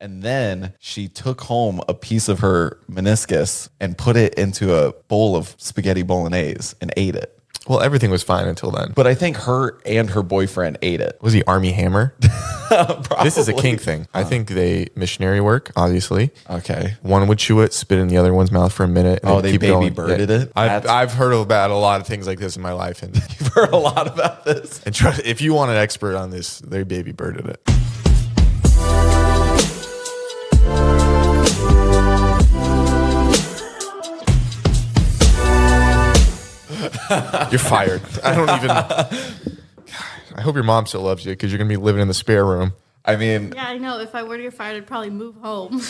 And then she took home a piece of her meniscus and put it into a bowl of spaghetti bolognese and ate it. Well, everything was fine until then. But I think her and her boyfriend ate it. Was he Army Hammer? This is a kink thing. I think they missionary work, obviously. Okay. One would chew it, spit it in the other one's mouth for a minute. And they keep baby going. birded it? I've heard about a lot of things like this in my life. And You've heard a lot about this. and if you want an expert on this, they baby birded it. You're fired. I don't even. God, I hope your mom still loves you because you're going to be living in the spare room. I mean, Yeah, I know. If I were to get fired, I'd probably move home.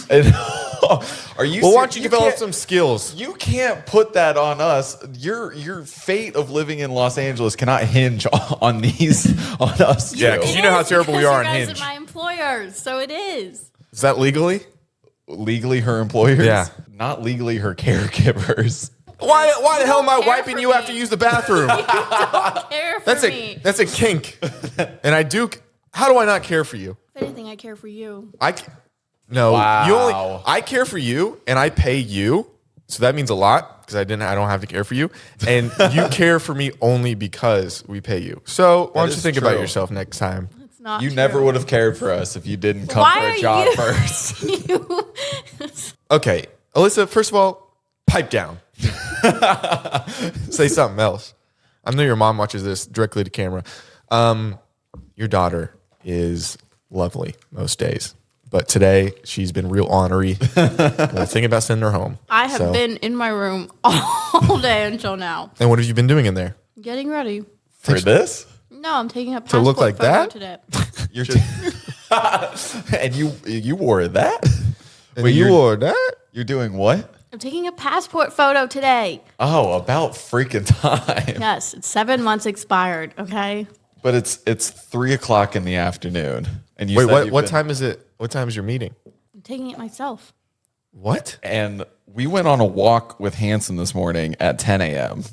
are you? Well, why don't you can't- develop some skills? You can't put that on us. Your fate of living in Los Angeles cannot hinge on us. Yeah, because you know how terrible we are on You guys Hinge. are my employers, so it is. Is that legally? Legally her employers. Yeah. Not legally her caregivers. Why the hell am I care wiping for you me. after you use the bathroom? Don't care for me. That's a kink. And I do. How do I not care for you? If anything, I care for you. No. Wow. I care for you and I pay you. So that means a lot because I don't have to care for you. And you care for me only because we pay you. So why don't you is think about true. yourself next time? It's not You true. never would have cared for us if you didn't come Why for are a job you- first. Okay. Alyssa, first of all, pipe down. Say something else. I know your mom watches this directly to camera. Your daughter is lovely most days. But today, she's been real ornery. We're thinking about sending her home. I have been in my room all day until now, And what have you been doing in there? getting ready. For this? No, I'm taking a To passport look like photo that? today. You're and you wore that? And Wait, you you're- wore that? You're doing what? I'm taking a passport photo today. Oh, about freaking time. Yes, it's 7 months expired. Okay. But it's 3:00 in the afternoon. And you Wait, said you've what been- time is it? What time is your meeting? I'm taking it myself. What? And we went on a walk with Hanson this morning at 10 a.m.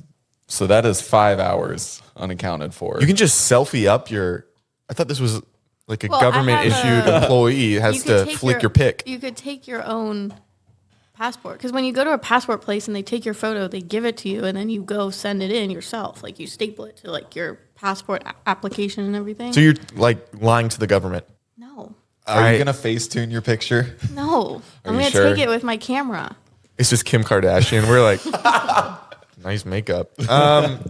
So that is 5 hours unaccounted for. You can just selfie up your. I thought this was like a Well, I government have issued employee has You could to take flick your pic. You could take your own passport because when you go to a passport place and they take your photo, they give it to you, and then you go send it in yourself. Like you staple it to like your passport application and everything. So you're like lying to the government. No, Are you going to Facetune your picture? no, I'm you gonna sure? take it with my camera. It's just Kim Kardashian. We're like, nice makeup.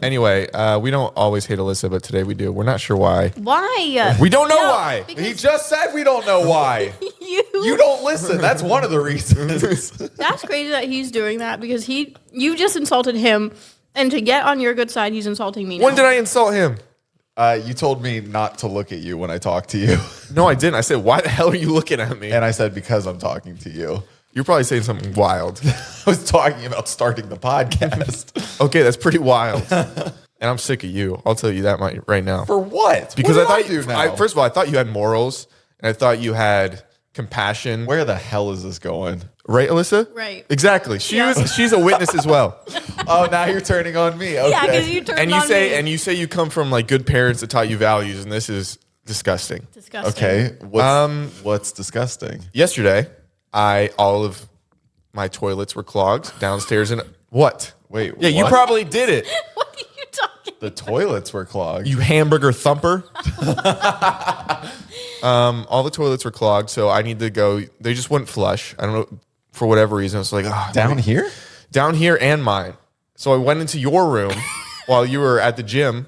Anyway, we don't always hate Alyssa, but today we do. We're not sure why. Why? We don't know No, why. because He just said we don't know why. You don't listen. That's one of the reasons. That's crazy that he's doing that because you just insulted him, and to get on your good side, he's insulting me. When now. did I insult him? You told me not to look at you when I talked to you. No, I didn't. I said, why the hell are you looking at me? And I said, because I'm talking to you. You're probably saying something wild. I was talking about starting the podcast. Okay, that's pretty wild. And I'm sick of you. I'll tell you that right now. For what? Because what I did thought do now? first of all, I thought you had morals, and I thought you had compassion. Where the hell is this going? Right, Alyssa? Right. Exactly. She's a witness as well. Oh, now you're turning on me. Okay. Yeah, because you turned And you on say me. you say come from like good parents that taught you values, and this is disgusting. Disgusting. Okay. What's disgusting? Yesterday, all of my toilets were clogged downstairs, and what? Wait, Yeah, you what? probably did it. What are you talking? The toilets were clogged. You hamburger thumper. All the toilets were clogged, so I need to go. They just wouldn't flush. I don't know, for whatever reason. I was like, Down here? Down here and mine. So I went into your room while you were at the gym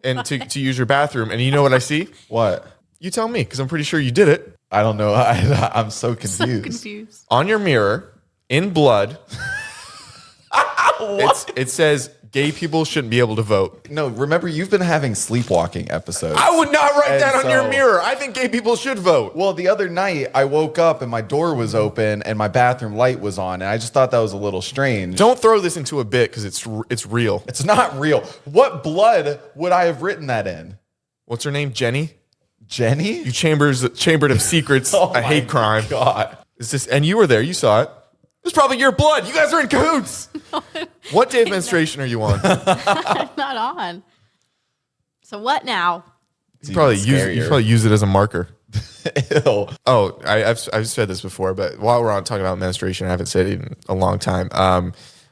and to use your bathroom. And you know what I see? What? You tell me, because I'm pretty sure you did it. I don't know. I'm so confused. So confused. On your mirror, in blood, it says gay people shouldn't be able to vote. No, remember, you've been having sleepwalking episodes. I would not write And that on your so- mirror. I think gay people should vote. Well, the other night I woke up and my door was open and my bathroom light was on, and I just thought that was a little strange. Don't throw this into a bit because it's real. It's not real. What blood would I have written that in? What's her name? Jenny? Jenny? You chambered of secrets, Oh a hate my crime. God. Is this? And you were there. You saw it. It was probably your blood. You guys are in cahoots. What day of menstruation are you on? I'm not on. So what now? It's You probably even use it as a marker. Ew. Oh, I've said this before, but while we're on talking about menstruation, I haven't said it in a long time.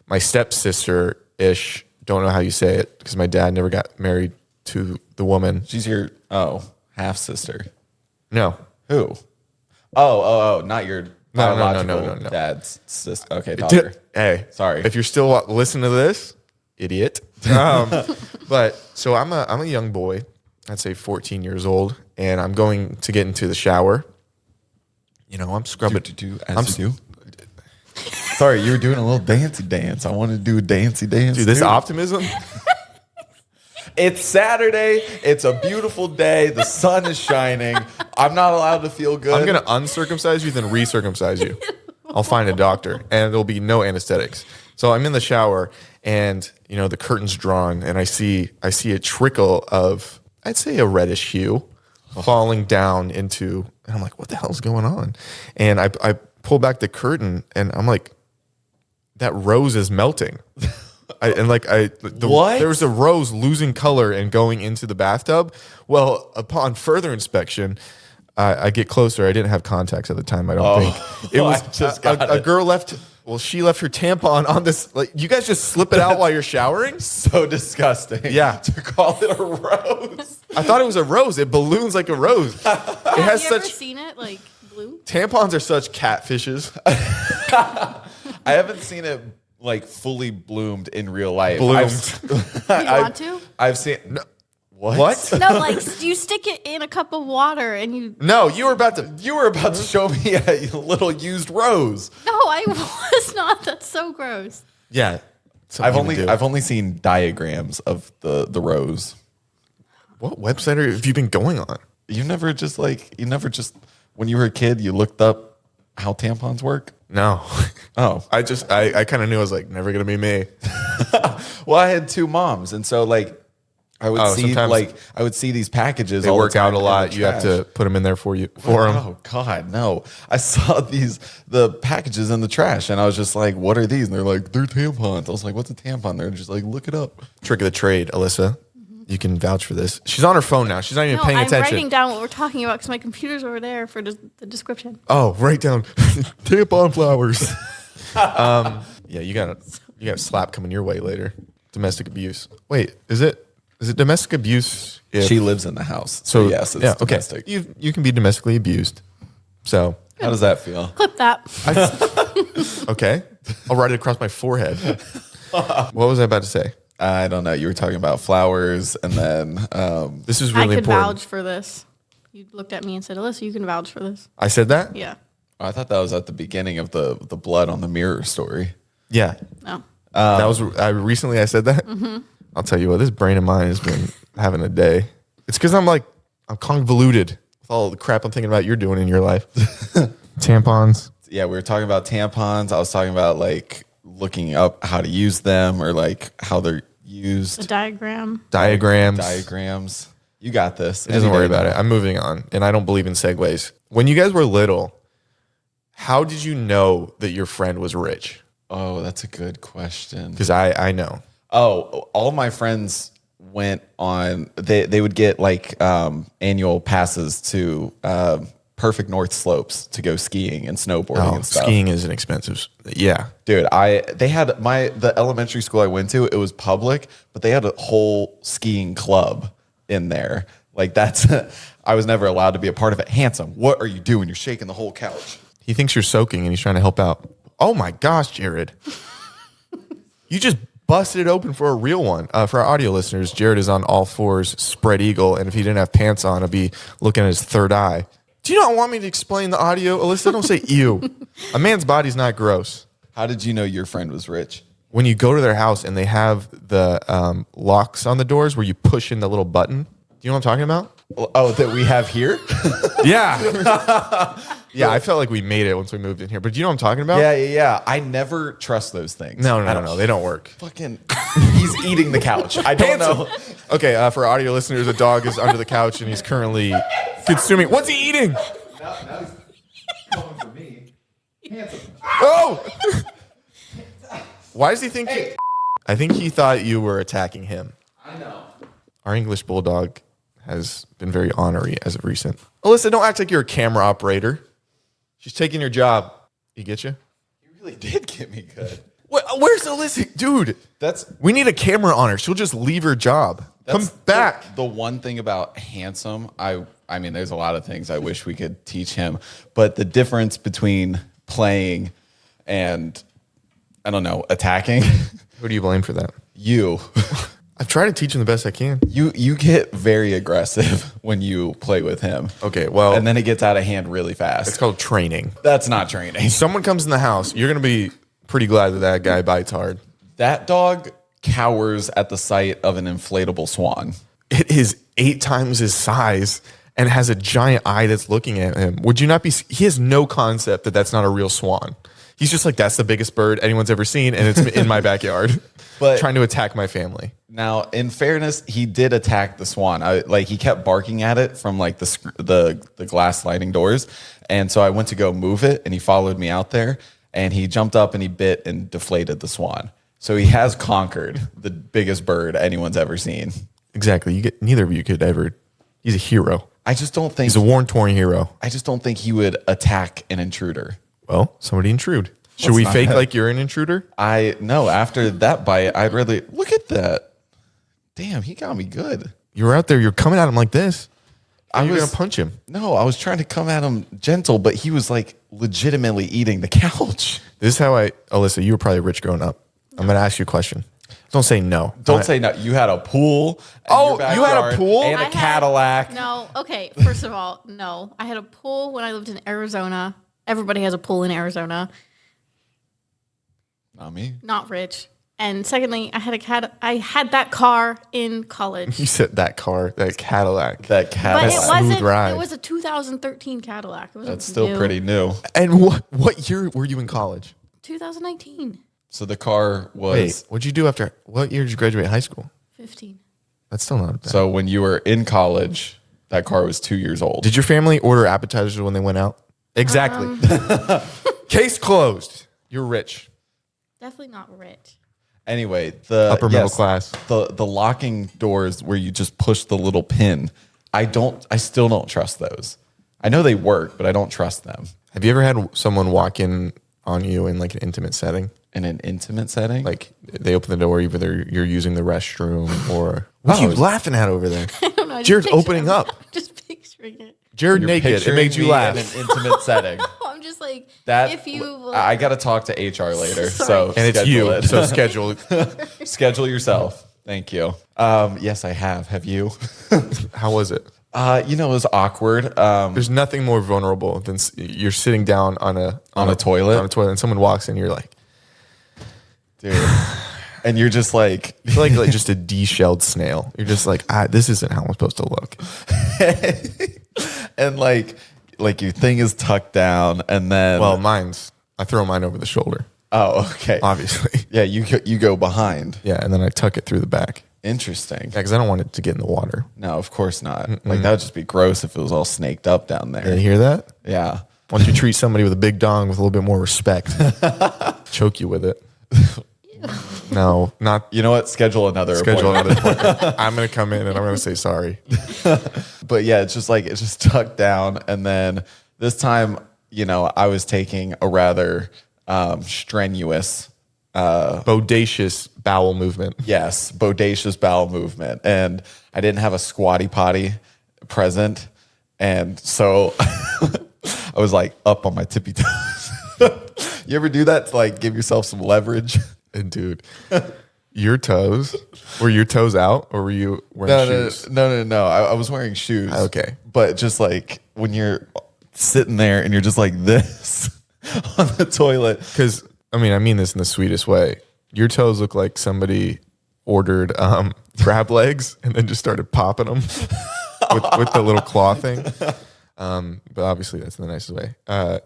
My stepsister-ish, don't know how you say it because my dad never got married to the woman. She's your half sister. No. Who? Oh, not your No, biological dad's sister. Okay, daughter. Hey, Sorry. If you're still listening to this, idiot. But so I'm a young boy. I'd say 14 years old, and I'm going to get into the shower. You know, I'm scrubbing. Sorry, you were doing a little dancey dance. I wanted to do a dancey dance. Dude, this optimism. It's Saturday. It's a beautiful day. The sun is shining. I'm not allowed to feel good. I'm going to uncircumcise you, then recircumcise you. I'll find a doctor, and there'll be no anesthetics. So I'm in the shower, and you know the curtain's drawn, and I see a trickle of, I'd say, a reddish hue falling down into, and I'm like, what the hell's going on? And I pull back the curtain, and I'm like, that rose is melting. What? There was a rose losing color and going into the bathtub. Well, upon further inspection, I get closer. I didn't have contacts at the time, I don't think. It was a girl left. Well, she left her tampon on this. Like, you guys just slip it out while you're showering? So disgusting. Yeah. To call it a rose. I thought it was a rose. It balloons like a rose. It has Have you ever such. seen it like blue? Tampons are such catfishes. I haven't seen it like fully bloomed in real life. Bloomed. You want to? I've seen. No, What? No, like you stick it in a cup of water and you. No, you were about to. You were about to show me a little used rose. No, I was not. That's so gross. Yeah. I've only seen diagrams of the rose. What website have you been going on? You never just when you were a kid, you looked up how tampons work. No. Oh, I kind of knew. I was like, never gonna be me. well, I had two moms, and so like I would see these packages. They all work the time out a in lot. the You have trash. to put them in there for them. Oh God, no! I saw the packages in the trash, and I was just like, "What are these?" And they're like, "They're tampons." I was like, "What's a tampon?" They're just like, "Look it up." Trick of the trade, Alyssa. You can vouch for this. She's on her phone now. She's not even No, paying I'm attention. writing down what we're talking about because my computer's over there for the description. Oh, write down tampon flowers. Yeah, you got a slap coming your way later. Domestic abuse. Wait, is it domestic abuse? If, She lives in the house, so yes, it's domestic. Okay. You can be domestically abused. So How does that feel? Clip that. okay, I'll write it across my forehead. What was I about to say? I don't know. You were talking about flowers, and then This is I really could important. vouch for this. You looked at me and said, "Alyssa, you can vouch for this." I said that. Yeah. I thought that was at the beginning of the blood on the mirror story. Yeah. No. That was recently I said that. Mm-hmm. I'll tell you what, this brain of mine has been having a day. It's because I'm convoluted with all the crap I'm thinking about you're doing in your life. Tampons. Yeah, we were talking about tampons. I was talking about like looking up how to use them or like how they're The used. diagram. Diagrams. You got this. It doesn't worry about it. I'm moving on, and I don't believe in segues. When you guys were little, how did you know that your friend was rich? Oh, that's a good question. Because I know. Oh, all my friends went on. They would get like annual passes to Perfect North Slopes to go skiing and snowboarding and stuff. Skiing is an expensive. Yeah. Dude, they had the elementary school I went to. It was public, but they had a whole skiing club in there. Like I was never allowed to be a part of it. Handsome, what are you doing? You're shaking the whole couch. He thinks you're soaking, and he's trying to help out. Oh my gosh, Jared. You just busted it open for a real one. For our audio listeners, Jared is on all fours, spread eagle, and if he didn't have pants on, I'd be looking at his third eye. Do you not want me to explain the audio? Alyssa, don't say ew. A man's body's not gross. How did you know your friend was rich? When you go to their house and they have the locks on the doors where you push in the little button. Do you know what I'm talking about? Oh, that we have here? Yeah. Yeah, I felt like we made it once we moved in here. But do you know what I'm talking about? Yeah. I never trust those things. No. They don't work. Fucking, he's eating the couch. I don't know. Okay, for audio listeners, a dog is under the couch and he's currently consuming. What's he eating? Now he's coming for me. Handsome. Oh! Why does he think? I think he thought you were attacking him. I know. Our English bulldog has been very honorary as of recent. Alyssa, don't act like you're a camera operator. She's taking your job. You get you? You really did get me good. Where's Alyssa? Dude, we need a camera on her. She'll just leave her job. Come back. The one thing about Handsome, I mean, there's a lot of things I wish we could teach him, but the difference between playing and, I don't know, attacking. Who do you blame for that? You. I've tried to teach him the best I can. You get very aggressive when you play with him. Okay, well. And then it gets out of hand really fast. It's called training. That's not training. Someone comes in the house, you're going to be pretty glad that guy bites hard. That dog cowers at the sight of an inflatable swan. It is 8 times his size and has a giant eye that's looking at him. Would you not be? He has no concept that that's not a real swan. He's just like, that's the biggest bird anyone's ever seen, and it's in my backyard, but trying to attack my family. Now, in fairness, he did attack the swan. He kept barking at it from like the glass sliding doors, and so I went to go move it, and he followed me out there, and he jumped up and he bit and deflated the swan. So he has conquered the biggest bird anyone's ever seen. Exactly. Neither of you could ever. He's a hero. I just don't think he's a worn-torn hero. I just don't think he would attack an intruder. Well, somebody intrude. Should we fake like you're an intruder? No. After that bite, I'd really look at that. Damn, he got me good. You were out there. You're coming at him like this. I was gonna punch him. No, I was trying to come at him gentle, but he was like legitimately eating the couch. This is how Alyssa, you were probably rich growing up. I'm gonna ask you a question. Don't say no. Don't say no. You had a pool. Oh, you had a pool and a Cadillac. No. Okay. First of all, no. I had a pool when I lived in Arizona. Everybody has a pool in Arizona. Not me. Not rich. And secondly, I had that car in college. You said that car, that Cadillac. That Cadillac. But it wasn't. Ride. It was a 2013 Cadillac. It wasn't That's still new. pretty new. And what year were you in college? 2019. So the car was. Wait, what'd you do after? What year did you graduate high school? 15. That's still not bad. So when you were in college, that car was 2 years old. Did your family order appetizers when they went out? Exactly. Case closed. You're rich. Definitely not rich. Anyway, the upper middle class. The locking doors where you just push the little pin. I still don't trust those. I know they work, but I don't trust them. Have you ever had someone walk in on you in like an intimate setting? In an intimate setting? Like they open the door, either you're using the restroom or what are you laughing at over there? I don't know. Jared's opening up. I'm just picturing it. Jared You're naked. It makes you me laugh. in an intimate setting. I'm just like, That if you. I got to talk to HR later. Sorry. So And it's schedule you. it. So schedule. Schedule yourself. Thank you. Yes, I have. Have you? How was it? It was awkward. There's nothing more vulnerable than you're sitting down on a toilet? on a toilet, and someone walks in. You're like, Dude. And you're just like, you feel like just a de-shelled snail. You're just like, this isn't how I'm supposed to look. and like your thing is tucked down, and then Well, I throw mine over the shoulder. oh, okay, Obviously. yeah, you go behind. Yeah, and then I tuck it through the back. Interesting. Yeah, because I don't want it to get in the water. No, of course not. Like that would just be gross if it was all snaked up down You there. hear that? Yeah. Why don't you treat somebody with a big dong with a little bit more respect? Choke you with it. No, not You know what? Schedule another schedule appointment. another appointment. I'm going to come in and I'm going to say sorry. But yeah, it's just tucked down. And then this time, I was taking a rather strenuous, Bodacious bowel movement. bodacious bowel movement. And I didn't have a squatty potty present. And so I was like up on my tippy toes. You ever do that to like give yourself some leverage? And dude, your toes, were your toes out or were you wearing shoes? No. I was wearing shoes. Okay. But just like when you're sitting there and you're just like this on the toilet. Because, I mean this in the sweetest way. Your toes look like somebody ordered crab legs and then just started popping them with the little claw thing. But obviously that's in the nicest way.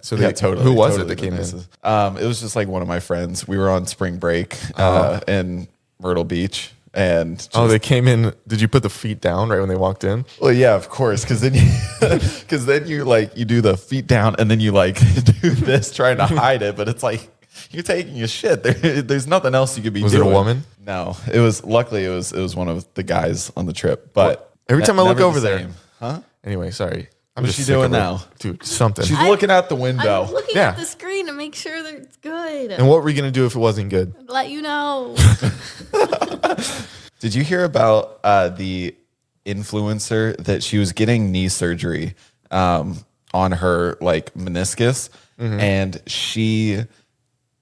So Yeah, totally. Who was totally it that came in? It was just like one of my friends. We were on spring break in Myrtle Beach. And They came in. Did you put the feet down right when they walked in? well, yeah, of course, because then you like you do the feet down and then you like do this trying to hide it, but it's like you're taking a shit. There's nothing else you could be Was doing. it a woman? No, it was luckily it was one of the guys on the trip. But Every time I look Never over the there. same. Huh? Anyway, sorry. I'm What's just she sick doing of her. now? Dude, something. She's looking out the window. I'm looking Yeah. at the screen to make sure that it's good. And what were we going to do if it wasn't good? Let you know. Did you hear about the influencer that she was getting knee surgery on her like meniscus, and she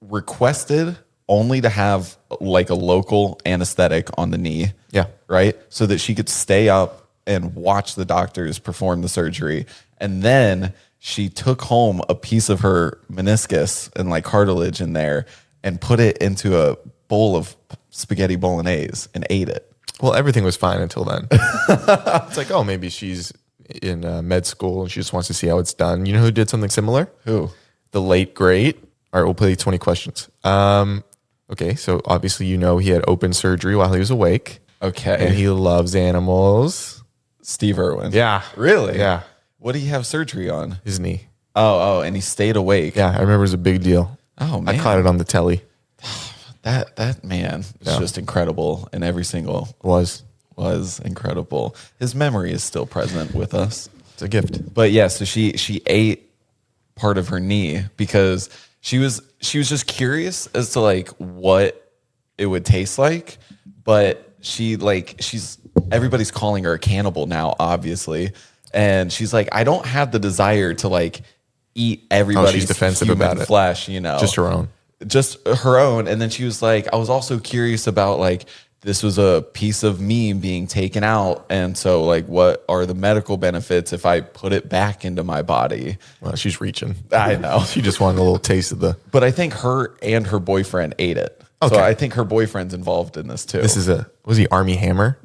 requested only to have like a local anesthetic on the knee. Yeah. Right. So that she could stay up and watch the doctors perform the surgery. And then she took home a piece of her meniscus and like cartilage in there and put it into a bowl of spaghetti bolognese and ate it. Well, everything was fine until then. It's like, oh, maybe she's in med school and she just wants to see how it's done. You know who did something similar? Who? The late great. All right, we'll play 20 questions. Okay, so obviously you know he had open surgery while he was awake. Okay. And he loves animals. Steve Irwin. Yeah. Really? Yeah. What did he have surgery on? His knee. Oh, and he stayed awake. Yeah, I remember it was a big deal. Oh, man. I caught it on the telly. That man is Yeah. just incredible, and every single Was incredible. His memory is still present with us. It's a gift. But yeah, so she ate part of her knee because she was just curious as to like what it would taste like, but she's everybody's calling her a cannibal now, obviously, and she's like, I don't have the desire to like eat everybody's defensive human about it. flesh, you know, Just her own. just her own. And then she was like, I was also curious about like, this was a piece of me being taken out. And so like, what are the medical benefits if I put it back into my body? Well, she's reaching. I know. She just wanted a little taste of the. But I think her and her boyfriend ate it. Okay. So I think her boyfriend's involved in this too. This is was he Army Hammer?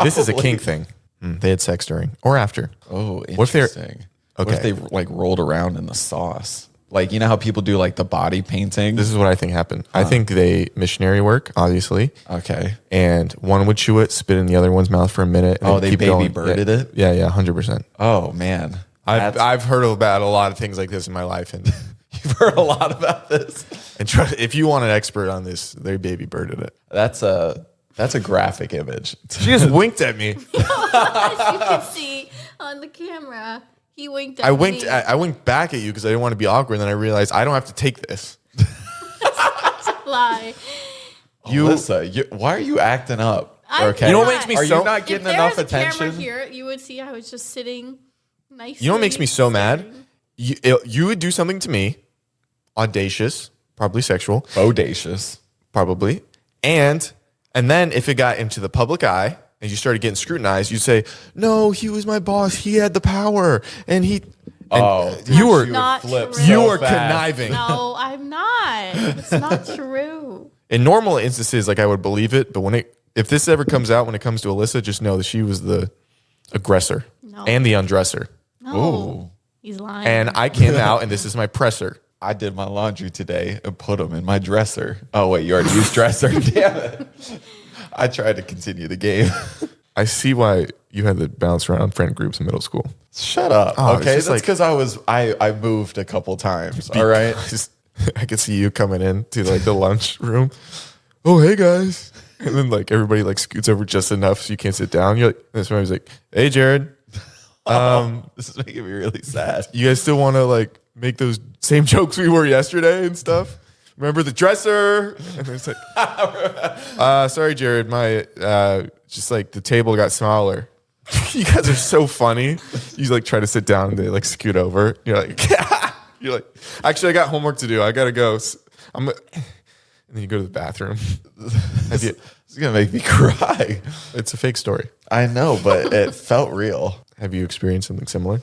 This is a kink thing. They had sex during or after. Oh, What if they're- interesting. What if Okay. they like rolled around in the sauce? Like, you know how people do like the body painting? This is what I think happened. I think they missionary work, obviously. Okay. And one would chew it, spit in the other one's mouth for a minute. And Oh, then they keep baby going. birded Yeah. it? Yeah, 100%. Oh, man. I've heard about a lot of things like this in my life, and You've heard a lot about this. if you want an expert on this, they baby birded it. That's a graphic image. She just winked at me. As you can see on the camera, he winked at I winked. me. I winked back at you because I didn't want to be awkward. And then I realized I don't have to take this. Lie. Alyssa, why are you acting up? I'm Okay. You know what not. makes me Are so- you not If getting there enough was a camera attention? here, you would see I was just sitting nicely. You know what makes me so mad? You would do something to me, audacious, probably sexual, Bodacious. probably, and then if it got into the public eye and you started getting scrutinized, you'd say, "No, he was my boss. He had the power, and he." And Oh, you were not flip true. you so were fast. conniving. No, I'm not. It's not true. In normal instances, like I would believe it, but if this ever comes out when it comes to Alyssa, just know that she was the aggressor No. and the undresser, No. Ooh. He's lying. and I came out and this is my presser. I did my laundry today and put them in my dresser. Oh, wait, you already used dresser. Damn it. I tried to continue the game. I see why you had to bounce around friend groups in middle school. Shut up. Oh, it's Okay. just That's like- because I moved a couple times. All right. I could see you coming in to like the lunch room. Oh, hey guys. And then like everybody like scoots over just enough so you can't sit down. You're like, and somebody's like, hey Jared, This is making me really sad. you guys still want to like make those same jokes we were yesterday and stuff? Remember the dresser? And it's like, sorry, Jared, my just like the table got smaller. You guys are so funny. You like try to sit down and they like scoot over. You're like, you're like, actually, I got homework to do. I gotta go. And then you go to the bathroom. Have you, It's going to make me cry. it's a fake story. I know, but it felt real. Have you experienced something similar?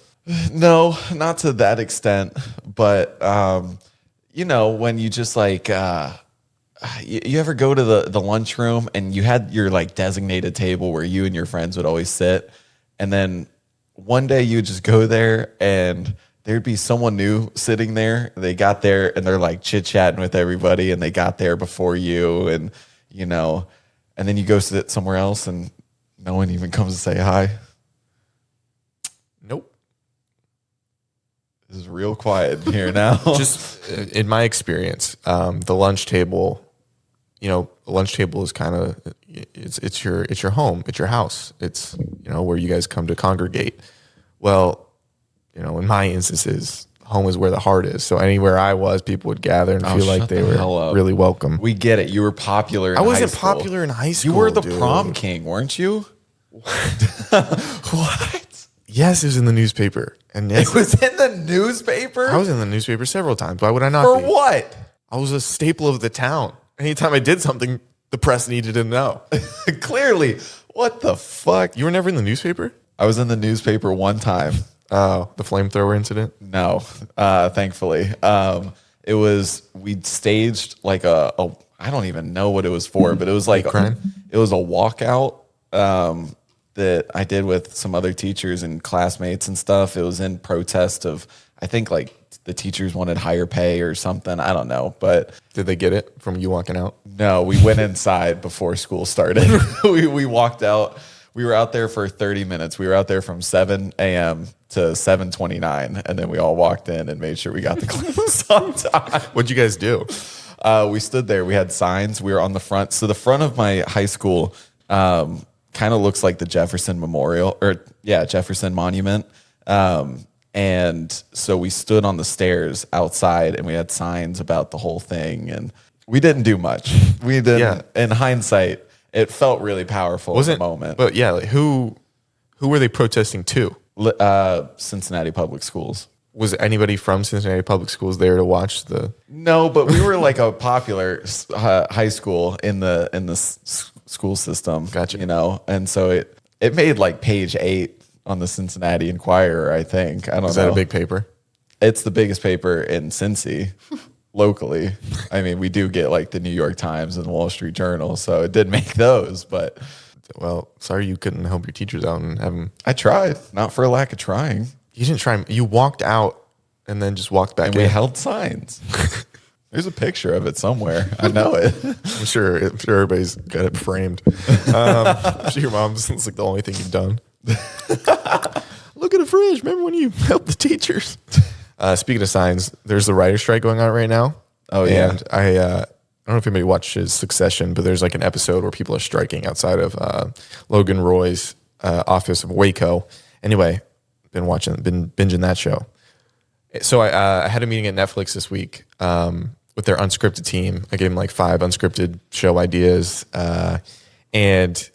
No, not to that extent. But, you know, when you just like, you ever go to the lunchroom and you had your like designated table where you and your friends would always sit. And then one day you would just go there and there'd be someone new sitting there. They got there and they're like chit chatting with everybody and they got there before you. And, you know, and then you go sit somewhere else and no one even comes to say hi. Nope. This is real quiet in here now. Just in my experience, the lunch table, you know, a lunch table is kind of, it's your home, it's your house, it's where you guys come to congregate. Well, in my instances, home is where the heart is. So anywhere I was, people would gather and feel like they were really welcome. We get it. You were popular in high school. I wasn't popular in high school. You were the prom king, weren't you? What? Yes, it was in the newspaper. And yes, it was in the newspaper? I was in the newspaper several times. Why would I not be? For what? I was a staple of the town. Anytime I did something, the press needed to know. Clearly. What the fuck? You were never in the newspaper? I was in the newspaper one time. Oh, the flamethrower incident? No, thankfully. We'd staged like a I don't even know what it was for, but it was like it was a walkout that I did with some other teachers and classmates and stuff. It was in protest of, I think like the teachers wanted higher pay or something. I don't know, but did they get it from you walking out? No, we went inside before school started. we walked out. We were out there for 30 minutes. We were out there from 7 a.m. to 7:29, and then we all walked in and made sure we got the class on time. What'd you guys do? We stood there. We had signs. We were on the front. So the front of my high school kind of looks like the Jefferson Memorial, Jefferson Monument. And so we stood on the stairs outside, and we had signs about the whole thing. And we didn't do much. We didn't. Yeah. In hindsight, it felt really powerful at the moment. But yeah, like who were they protesting to? Cincinnati Public Schools. Was anybody from Cincinnati Public Schools there to watch the? No, but we were like a popular high school in the school system. Gotcha. And so it made like page 8 on the Cincinnati Enquirer. I think. I don't know. Is that a big paper? It's the biggest paper in Cincy. Locally. I mean, we do get like the New York Times and the Wall Street Journal, so it did make those, but well, sorry you couldn't help your teachers out and have them. I tried, not for a lack of trying. You didn't try. You walked out and then just walked back in. We held signs. There's a picture of it somewhere. I know it. I'm sure everybody's got it framed. I'm sure your mom's looks like the only thing you've done. Look at the fridge. Remember when you helped the teachers? Speaking of signs, there's the writer's strike going on right now. Oh, yeah. And I don't know if anybody watches Succession, but there's like an episode where people are striking outside of Logan Roy's office of Waco. Anyway, been binging that show. So I had a meeting at Netflix this week with their unscripted team. I gave them like 5 unscripted show ideas. And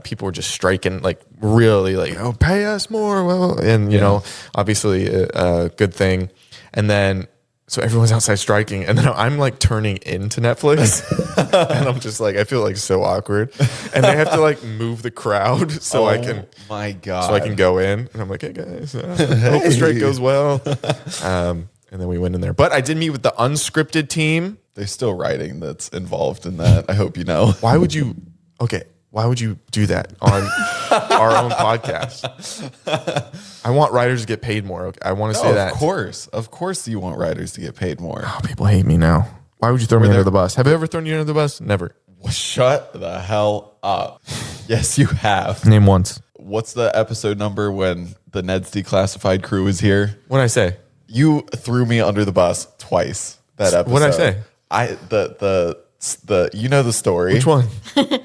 people were just striking, like really like, oh, pay us more. Well, and you know, obviously a good thing. And then, so everyone's outside striking. And then I'm like turning into Netflix and I'm just like, I feel like so awkward. And they have to like move the crowd so I can, my God, so I can go in. And I'm like, hey guys, hope the strike goes well. And then we went in there, but I did meet with the unscripted team. There's still writing that's involved in that. I hope you know. Why would you do that on our own podcast? I want writers to get paid more. Okay? I want to say that. Of course you want writers to get paid more. Oh, people hate me now. Why would you throw me under the bus? Have I ever thrown you under the bus? Never. Shut the hell up. Yes, you have. Name once. What's the episode number when the Ned's Declassified crew is here? What'd I say? You threw me under the bus twice that episode. What'd I say? You know the story. Which one?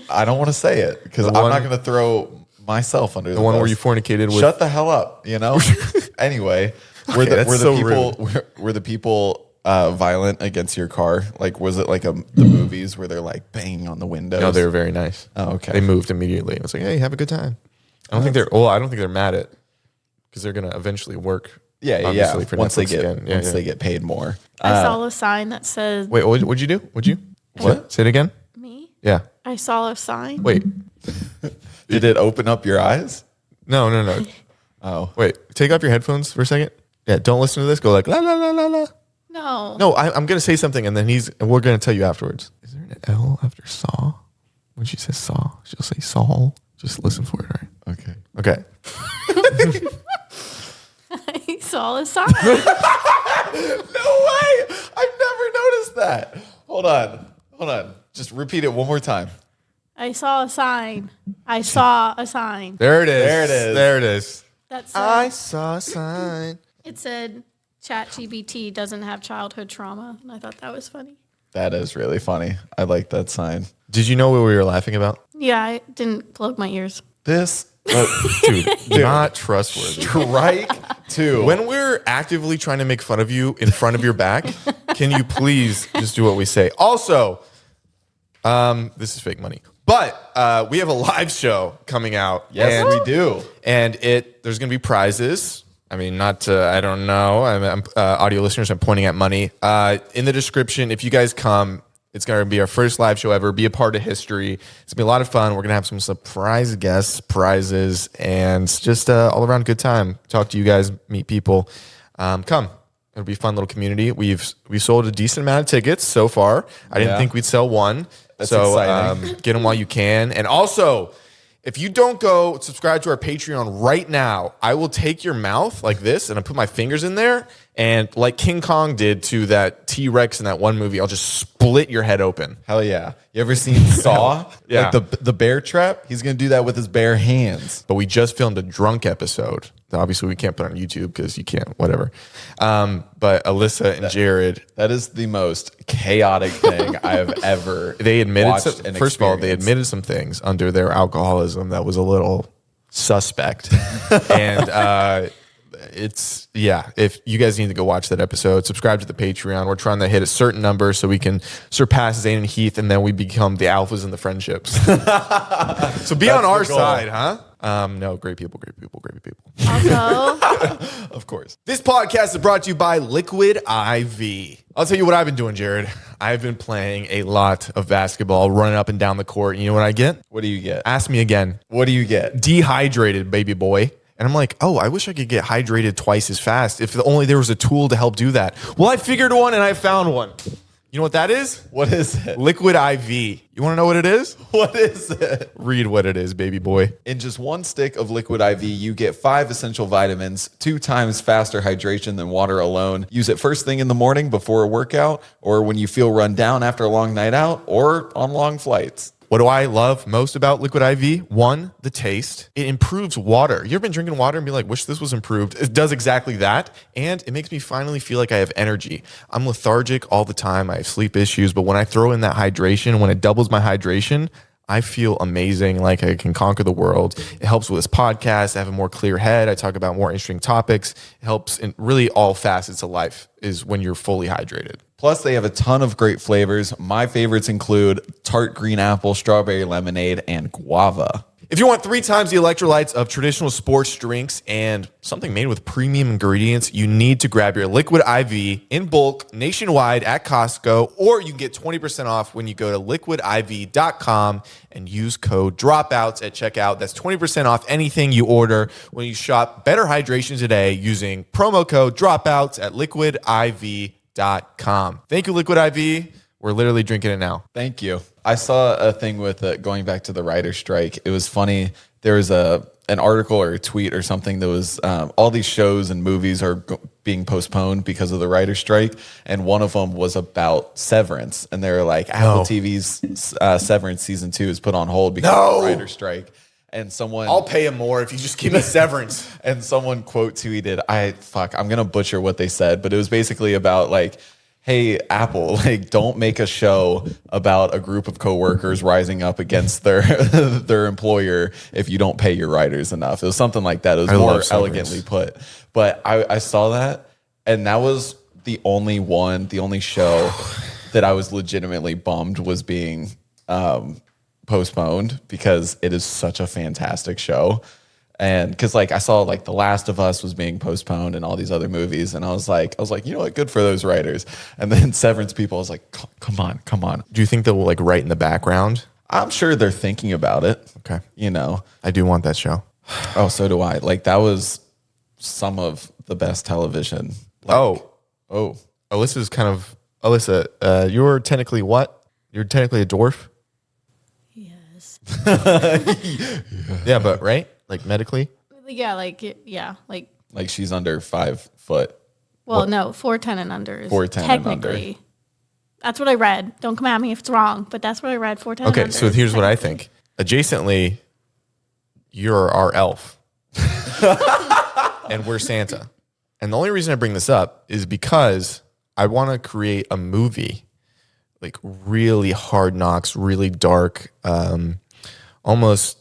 I don't want to say it because I'm not going to throw myself under the bus. The one where you fornicated with. Shut the hell up. You know. Anyway, were the people violent against your car? Like, was it like the movies where they're like banging on the windows? No, they were very nice. Oh, okay. They moved immediately. I was like, hey, have a good time. I don't think they're mad at, because they're gonna eventually work. Yeah. For once Netflix they get paid more. I saw a sign that says. Wait, what'd you do? What'd you? What? Say it again. Me? Yeah. I saw a sign. Wait. Did it open up your eyes? No. Oh. Wait. Take off your headphones for a second. Yeah. Don't listen to this. Go like la la la la la. No. No. I'm gonna say something and then we're gonna tell you afterwards. Is there an L after saw? When she says saw, she'll say Saul. Just listen for it, right? Okay. I saw a sign. No way! I've never noticed that. Hold on. Just repeat it one more time. I saw a sign. I saw a sign. There it is. That's I saw a sign. It said ChatGPT doesn't have childhood trauma, and I thought that was funny. that. That is really funny. I like that sign. Did you know what we were laughing about? Yeah, I didn't plug my ears. This Dude, not trustworthy. strike two. When we're actively trying to make fun of you in front of your back, can you please just do what we say? Also, this is fake money. But we have a live show coming out. Yes, we do. And there's going to be prizes. I mean, I don't know. I'm audio listeners, I'm pointing at money. In the description, if you guys come, it's going to be our first live show ever. Be a part of history. It's going to be a lot of fun. We're going to have some surprise guests, prizes, and just all around good time. Talk to you guys, meet people. Come. It'll be a fun little community. We sold a decent amount of tickets so far. I didn't think we'd sell one. That's so exciting. get them while you can. And also, if you don't go subscribe to our Patreon right now, I will take your mouth like this and I put my fingers in there. And like King Kong did to that T-Rex in that one movie, I'll just split your head open. Hell yeah. You ever seen Saw? Yeah. Like the bear trap? He's going to do that with his bare hands. But we just filmed a drunk episode. Obviously, we can't put it on YouTube because you can't, whatever. But Alyssa and Jared, That is the most chaotic thing I have ever they admitted, watched and first of all, they experienced. admitted some things under their alcoholism that was a little suspect. And if you guys need to go watch that episode, subscribe to the Patreon. We're trying to hit a certain number so we can surpass Zane and Heath, and then we become the alphas and the friendships. So be on our the goal. side, huh? No, great people. Also, Of course. This podcast is brought to you by Liquid IV. I'll tell you what I've been doing, Jared. I've been playing a lot of basketball, running up and down the court. And you know what I get? What do you get? Ask me again. What do you get? Dehydrated, baby boy. And I'm like, oh, I wish I could get hydrated twice as fast if only there was a tool to help do that. Well, I figured one and I found one. You know what that is? What is it? Liquid IV. You want to know what it is? What is it? Read what it is, baby boy. In just one stick of Liquid IV, you get 5 essential vitamins, 2 times faster hydration than water alone. Use it first thing in the morning before a workout, or when you feel run down after a long night out, or on long flights. What do I love most about Liquid IV? One, the taste. It improves water. You ever been drinking water and be like, wish this was improved? It does exactly that. And it makes me finally feel like I have energy. I'm lethargic all the time. I have sleep issues. But when I throw in that hydration, when it doubles my hydration, I feel amazing, like I can conquer the world. It helps with this podcast. I have a more clear head. I talk about more interesting topics. It helps in really all facets of life is when you're fully hydrated. Plus, they have a ton of great flavors. My favorites include tart green apple, strawberry lemonade, and guava. If you want 3 times the electrolytes of traditional sports drinks and something made with premium ingredients, you need to grab your Liquid IV in bulk nationwide at Costco, or you can get 20% off when you go to liquidiv.com and use code Dropouts at checkout. That's 20% off anything you order when you shop Better Hydration today using promo code Dropouts at liquidiv.com. Thank you, Liquid IV. We're literally drinking it now. Thank you. I saw a thing with going back to the writer's strike. It was funny. There was an article or a tweet or something that was all these shows and movies are being postponed because of the writer's strike. And one of them was about Severance. And they were like, Apple TV's Severance season 2 is put on hold because of the writer's strike. And someone... I'll pay him more if you just give me Severance. And someone quote tweeted, I'm going to butcher what they said, but it was basically about like, hey, Apple, like, don't make a show about a group of coworkers rising up against their employer if you don't pay your writers enough. It was something like that. It was more elegantly put. But I saw that, and that was the only show that I was legitimately bummed was being postponed because it is such a fantastic show. And because like I saw like The Last of Us was being postponed and all these other movies, and I was like, you know what, good for those writers. And then Severance people, I was like, come on. Do you think they'll like write in the background? I'm sure they're thinking about it. Okay. You know. I do want that show. Oh, so do I. Like that was some of the best television. Like, Alyssa, you're technically what? You're technically a dwarf? yes. Yeah, but right? Like medically? Yeah, like she's under 5 foot. well, no, 4'10" and under is 4'10" and technically. under. That's what I read. Don't come at me if it's wrong, but that's what I read. 4'10" and Okay, under so is here's what I technically. think. Adjacently, you're our elf. And we're Santa. And the only reason I bring this up is because I want to create a movie like really hard knocks, really dark, almost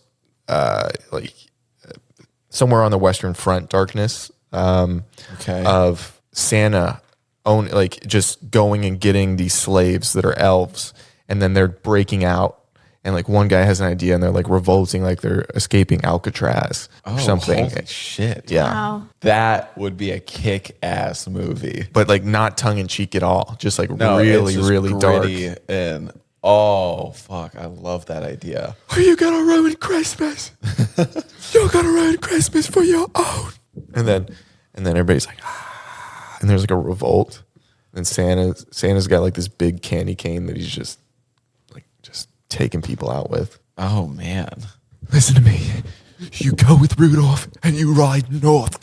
like somewhere on the Western Front darkness of Santa like just going and getting these slaves that are elves, and then they're breaking out. And like one guy has an idea and they're like revolting, like they're escaping Alcatraz or something. Holy shit. Yeah. Wow. That would be a kick-ass movie. But like not tongue in cheek at all. Just like No, really, it's just really dark. gritty and oh fuck, I love that idea. Are you gonna ruin Christmas? You're gonna ruin Christmas for your own. And then everybody's like, ah, and there's like a revolt. And Santa's got like this big candy cane that he's just taking people out with. Oh man. Listen to me. You go with Rudolph and you ride north.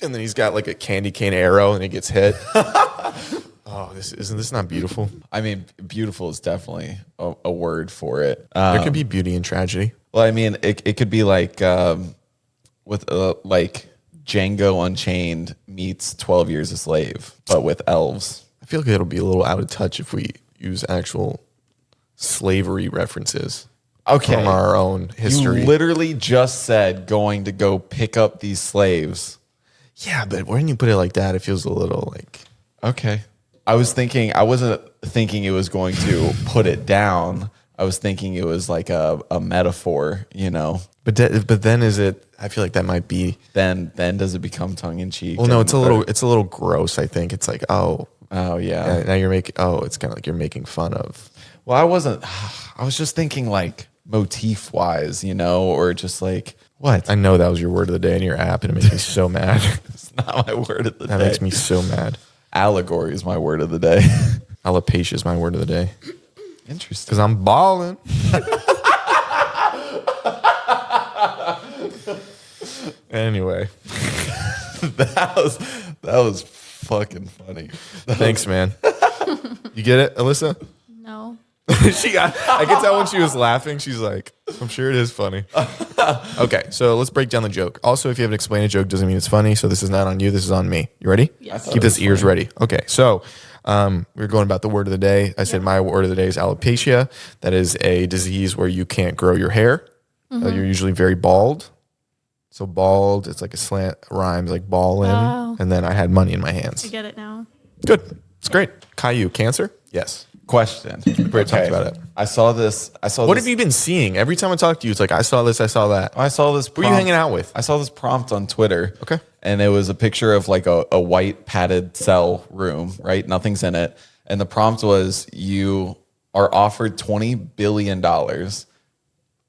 And then he's got like a candy cane arrow and he gets hit. Oh, isn't this not beautiful? I mean, beautiful is definitely a word for it. There could be beauty in tragedy. Well, I mean, it could be like with like Django Unchained meets 12 Years a Slave, but with elves. I feel like it'll be a little out of touch if we use actual slavery references from our own history. You literally just said going to go pick up these slaves. Yeah, but when you put it like that, it feels a little like... Okay. I wasn't thinking it was going to put it down. I was thinking it was like a metaphor, you know. But then is it? I feel like that might be. Then does it become tongue in cheek? Well, no, it's a little gross. I think it's like oh yeah. Now you're making it's kind of like you're making fun of. Well, I wasn't. I was just thinking like motif wise, you know, or just like what? I know that was your word of the day in your app, and it makes me so mad. It's not my word of the day. That makes me so mad. Allegory is my word of the day. Alopecia is my word of the day. Interesting. Because I'm balling. Anyway, that was fucking funny. Thanks, man. You get it, Alyssa? No. I could tell when she was laughing. She's like, I'm sure it is funny. Okay, so let's break down the joke. Also, if you haven't explained a joke, doesn't mean it's funny. So this is not on you. This is on me. You ready? Yes. Keep those ears ready. Okay, so we're going about the word of the day. I said my word of the day is alopecia. That is a disease where you can't grow your hair. You're usually very bald. So bald, it's like a slant rhymes like ball in. Oh. And then I had money in my hands. I get it now. Good. It's great. Caillou, cancer? Yes. Question. We already talked about it. I saw this. What have you been seeing? Every time I talk to you, it's like, I saw this, I saw that. I saw this. Who are you hanging out with? I saw this prompt on Twitter. Okay. And it was a picture of like a white padded cell room, right? Nothing's in it. And the prompt was you are offered $20 billion,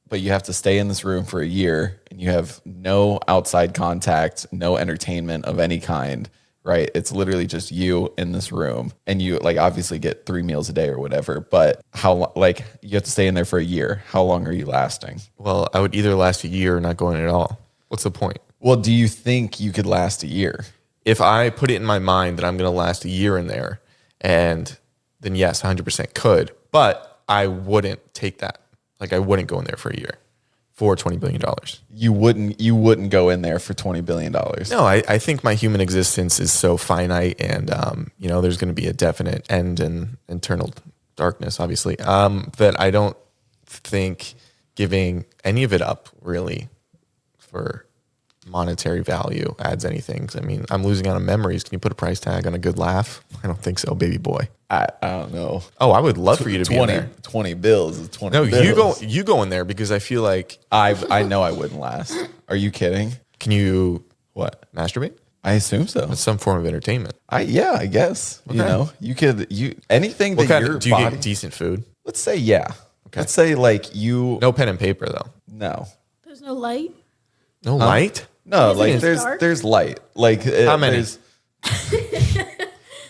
but you have to stay in this room for a year and you have no outside contact, no entertainment of any kind, right? It's literally just you in this room and you like obviously get 3 meals a day or whatever, but like you have to stay in there for a year. How long are you lasting? Well, I would either last a year or not go in at all. What's the point? Well, do you think you could last a year? If I put it in my mind that I'm going to last a year in there, and then yes, 100% could, but I wouldn't take that. Like I wouldn't go in there for a year for $20 billion. You wouldn't go in there for $20 billion. No, I think my human existence is so finite and, there's going to be a definite end and internal darkness, obviously, that I don't think giving any of it up really for monetary value adds anything. I mean, I'm losing out on memories. Can you put a price tag on a good laugh? I don't think so, baby boy. I don't know. Oh, I would love for you to be in there. 20 bills is 20 No, bills. you go in there because I feel like I know I wouldn't last. Are you kidding? can you What? masturbate? I assume so. It's some form of entertainment. I guess. Okay. You know, anything What that kind your of, do you body. get decent food? Let's say yeah. Okay. Let's say like you. No pen and paper though. No. There's no light. No light. No, Is it like dark? there's light. Like How many?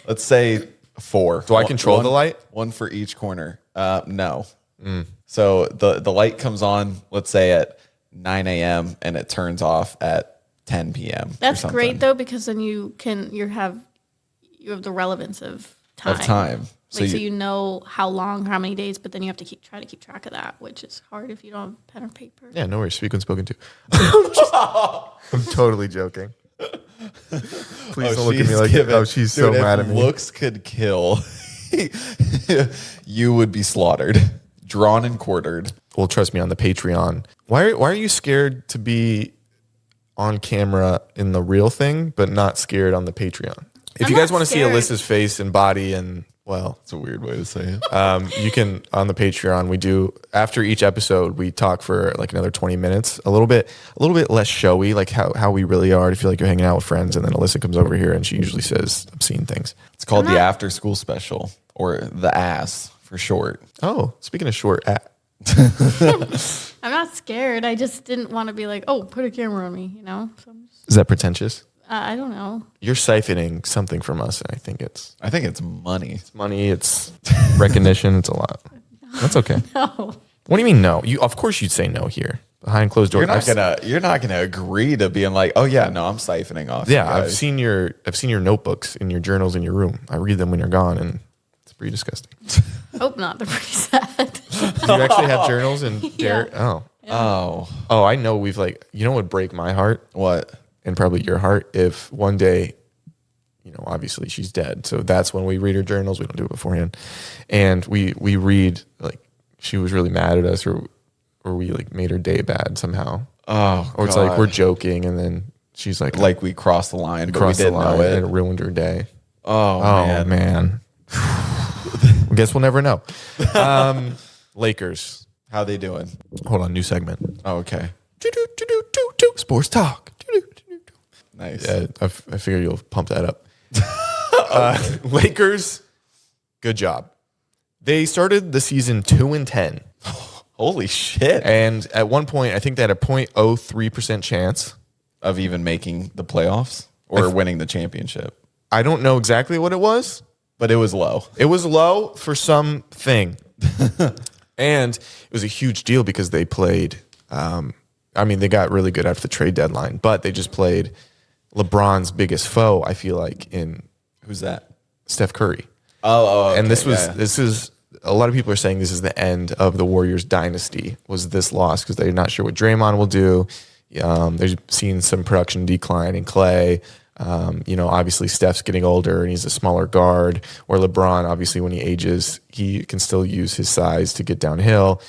Let's say 4. Do I control the light? One for each corner. No. So the light comes on, let's say at 9 a.m. and it turns off at 10 p.m. or That's something. great though, because then you have the relevance of time. Of time. Like, so you know how long, how many days, but then you have to try to keep track of that, which is hard if you don't have pen or paper. Yeah, no worries. Speak when spoken to. I'm totally joking. Please don't look at me like, giving- oh, she's so Dude, mad if at me. Looks could kill. You would be slaughtered, drawn and quartered. Well, trust me, on the Patreon. Why are you scared to be on camera in the real thing, but not scared on the Patreon? If you guys want to see Alyssa's face and body and, well, It's a weird way to say it. you can, on the Patreon, we do, after each episode, we talk for like another 20 minutes, a little bit less showy, like how we really are, to feel like you're hanging out with friends. And then Alyssa comes over here and she usually says obscene things. It's called the After School Special, or the ASS for short. Oh, speaking of short, I'm not scared. I just didn't want to be like, oh, put a camera on me, you know? So I'm just, is that pretentious? I don't know. You're siphoning something from us, and I think it's Money. money, it's recognition, it's a lot. That's okay. No. What do you mean no? You of course you'd say no here behind closed doors. You're not gonna agree to being like, oh yeah, no, I'm siphoning off. Yeah, you I've guys. seen your notebooks and your journals in your room. I read them when you're gone, and it's pretty disgusting. Hope not. They're pretty sad. Do you actually have journals and Yeah. Oh, Oh, I know. We've what would break my heart what? and probably your heart if one day, obviously she's dead. So that's when we read her journals. We don't do it beforehand, and we read like she was really mad at us, or we made her day bad somehow. Oh, Or it's like we're joking, and then she's like we crossed the line, but we crossed the didn't line know it. and it ruined her day. Oh, Oh man. man. I guess we'll never know. Lakers. How they doing? Hold on, new segment. Oh, okay. Sports talk. Nice. Yeah, I figure you'll pump that up. Lakers, good job. They started the season 2-10. Holy shit. And at one point, I think they had a 0.03% chance. Of even making the playoffs or winning the championship. I don't know exactly what it was. But it was low. It was low for something. And it was a huge deal because they played, they got really good after the trade deadline, but they just played LeBron's biggest foe, I feel like, in Who's that? Steph Curry. Oh, okay, And this is, a lot of people are saying this is the end of the Warriors dynasty, was this loss, because they're not sure what Draymond will do. They're seeing some production decline in Clay. Obviously Steph's getting older and he's a smaller guard, or LeBron, obviously when he ages, he can still use his size to get downhill.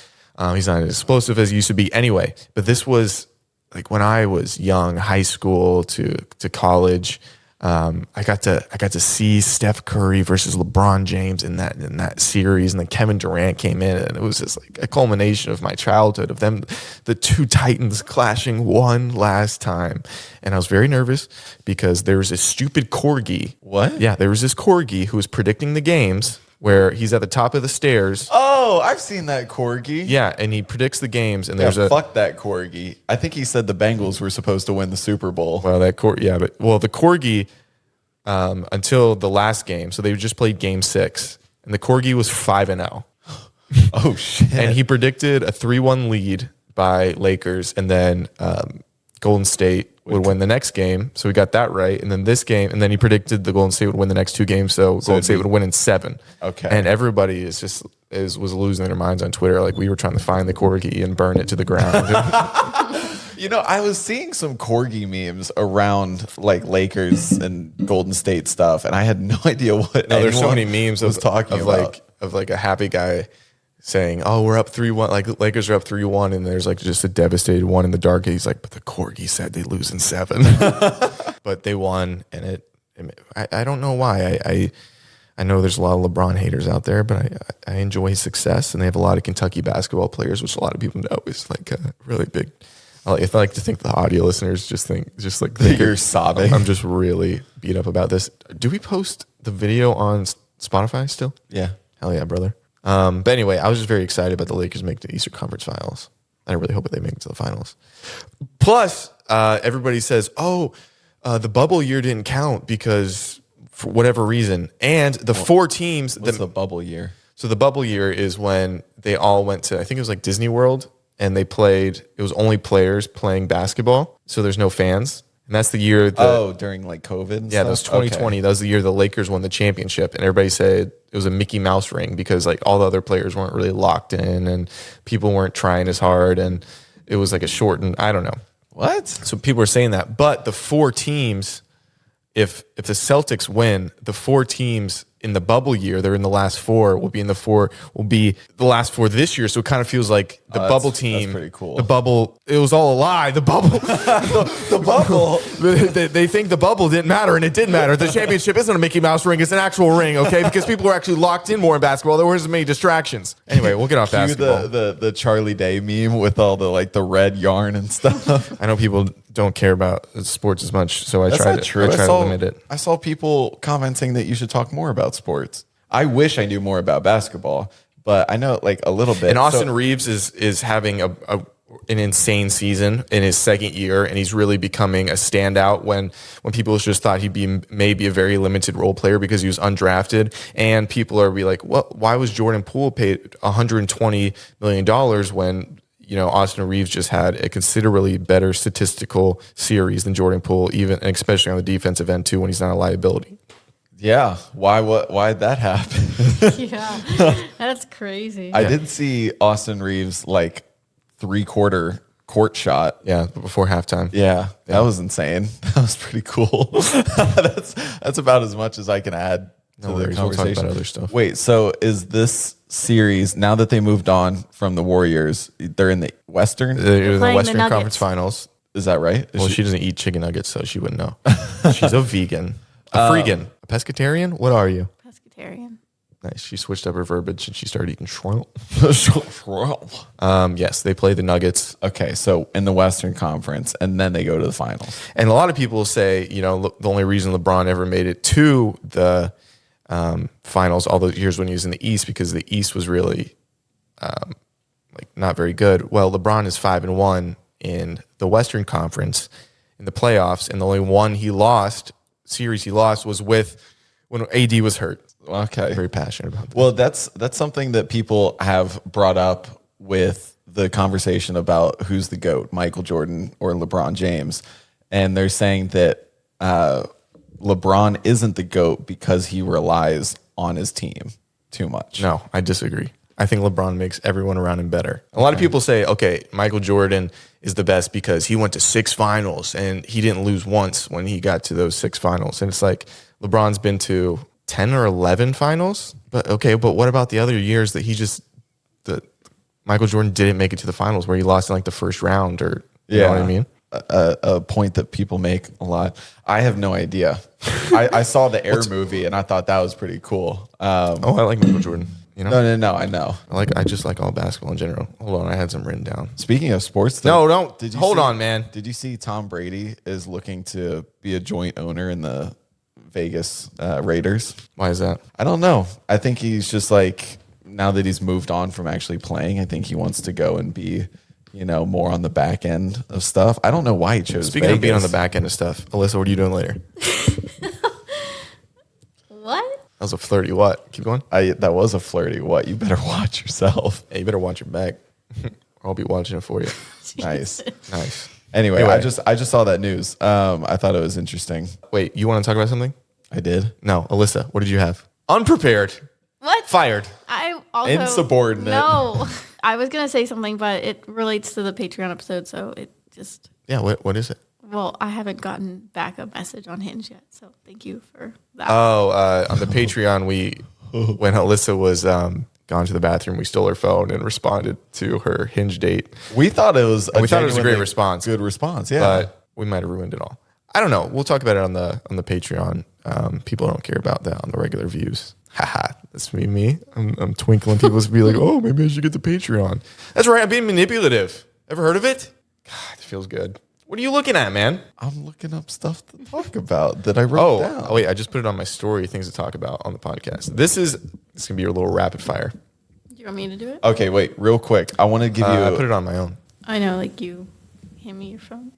He's not as explosive as he used to be anyway, but this was like when I was young, high school to college. I got to see Steph Curry versus LeBron James in that series, and then Kevin Durant came in, and it was just like a culmination of my childhood, of them, the two Titans clashing one last time. And I was very nervous because there was this stupid corgi. What? Yeah, there was this corgi who was predicting the games, where he's at the top of the stairs. Oh, I've seen that corgi. Yeah, and he predicts the games, and Yeah, there's fuck that corgi. I think he said the Bengals were supposed to win the Super Bowl. Well, the corgi, until the last game, so they just played game 6, and the corgi was 5-0. Oh shit. And he predicted a 3-1 lead by Lakers, and then Golden State would win the next game, so we got that right. And then this game, and then he predicted the Golden State would win the next 2 games, so Golden State would win in 7. Okay. And everybody was losing their minds on Twitter, like we were trying to find the corgi and burn it to the ground. I was seeing some corgi memes around like Lakers and Golden State stuff, and I had no idea what. No, there's so anyone many memes was talking about. like a happy guy saying, "Oh, we're up 3-1." Like Lakers are up 3-1, and there's like just a devastated one in the dark. He's like, "But the corgi said they lose in 7." But they won, and I don't know why. I know there's a lot of LeBron haters out there, but I enjoy his success, and they have a lot of Kentucky basketball players, which a lot of people know is like a really big. I like to think the audio listeners just like You're sobbing. I'm just really beat up about this. Do we post the video on Spotify still? Yeah. Hell yeah, brother. But anyway, I was just very excited about the Lakers making the Eastern Conference Finals. I really hope that they make it to the finals. Plus, everybody says, the bubble year didn't count because for whatever reason. And the 4 teams. What's the bubble year? So the bubble year is when they all went to, I think it was like Disney World, and they played, it was only players playing basketball. So there's no fans. And that's the year during like COVID and yeah, that was stuff? 2020. Okay. That was the year the Lakers won the championship, and everybody said it was a Mickey Mouse ring because like all the other players weren't really locked in, and people weren't trying as hard, and it was like a shortened. I don't know What? So people were saying that, but the 4 teams, if the Celtics win, the 4 teams in the bubble year. They're in the last four. Will be the last four this year. So it kind of feels like the bubble team. That's pretty cool. The bubble. It was all a lie. The bubble. The bubble. They think the bubble didn't matter, and it did matter. The championship isn't a Mickey Mouse ring; it's an actual ring. Okay, because people were actually locked in more in basketball. There wasn't many distractions. Anyway, we'll get off Cue basketball. the Charlie Day meme with all the red yarn and stuff. I know people don't care about sports as much, so I That's try not to true. I try to limit it. I saw people commenting that you should talk more about sports. I wish I knew more about basketball, but I know like a little bit. And Austin So- Reeves is having an insane season in his second year, and he's really becoming a standout when people just thought he'd be maybe a very limited role player because he was undrafted, and people are be like, "Well, why was Jordan Poole paid $120 million when Austin Reeves just had a considerably better statistical series than Jordan Poole, even and especially on the defensive end too when he's not a liability." Yeah. Why'd that happen? Yeah, that's crazy. I did see Austin Reeves like 3/4 court shot. Yeah, before halftime. Yeah, that was insane. That was pretty cool. that's about as much as I can add to the worries, we'll talk conversation. about other stuff. Wait, so is this series now that they moved on from the Warriors? They're in the Western. They're in the playing the Western Nuggets. Conference Finals. Is that right? Is Well, she- she doesn't eat chicken nuggets, so she wouldn't know. She's a vegan, a freegan, a pescatarian. What are you? Pescatarian. Nice. She switched up her verbiage and she started eating shrimp. Wow. Yes, they play the Nuggets, Okay, so in the Western Conference, and then they go to the finals. and a lot of people say, the only reason LeBron ever made it to the finals all those years when he was in the East because the East was really not very good. Well, LeBron is 5-1 in the Western Conference in the playoffs, and the only series he lost was with when AD was hurt. Okay. Very passionate about that. Well, that's something that people have brought up with the conversation about who's the GOAT, Michael Jordan or LeBron James. And they're saying that LeBron isn't the GOAT because he relies on his team too much. No, I disagree. I think LeBron makes everyone around him better. A lot of people say, okay, Michael Jordan is the best because he went to 6 finals and he didn't lose once when he got to those 6 finals. And it's like LeBron's been to 10 or 11 finals. But what about the other years that Michael Jordan didn't make it to the finals where he lost in like the first round or you know what I mean? A point that people make a lot. I have no idea. I saw the Air movie and I thought that was pretty cool. I like Michael Jordan. No, I know. I just like all basketball in general. Hold on, I had some written down. Speaking of sports, No, don't. Did you Hold see- on, man. Did you see Tom Brady is looking to be a joint owner in the Vegas Raiders? Why is that? I don't know. I think he's just like, now that he's moved on from actually playing, I think he wants to go and be, more on the back end of stuff. I don't know why he chose Speaking Vegas. of being on the back end of stuff, Alyssa, what are you doing later? What? That was a flirty what? Keep going. That was a flirty what? You better watch yourself. Hey, you better watch your back. I'll be watching it for you. Nice. Nice. Anyway, I just saw that news. I thought it was interesting. Wait, you want to talk about something? I did. No, Alyssa, what did you have? Unprepared. What? Fired. I also Insubordinate. No, I was gonna say something, but it relates to the Patreon episode, so it just. Yeah, what is it? Well, I haven't gotten back a message on Hinge yet, so thank you for that. On the Patreon, when Alyssa was gone to the bathroom, we stole her phone and responded to her Hinge date. We thought it was. We thought it was a great genuinely response. Good response. Yeah. But we might have ruined it all. I don't know. We'll talk about it on the Patreon. People don't care about that on the regular views. Haha, that's me. I'm twinkling. People be like, oh, maybe I should get the Patreon. That's right. I'm being manipulative. Ever heard of it? God, it feels good. What are you looking at, man? I'm looking up stuff to talk about that I wrote down. Oh, wait. I just put it on my story, things to talk about on the podcast. This is going to be your little rapid fire. Do you want me to do it? Okay, wait, real quick. I want to give you. I put it on my own. I know, like you hand me your phone.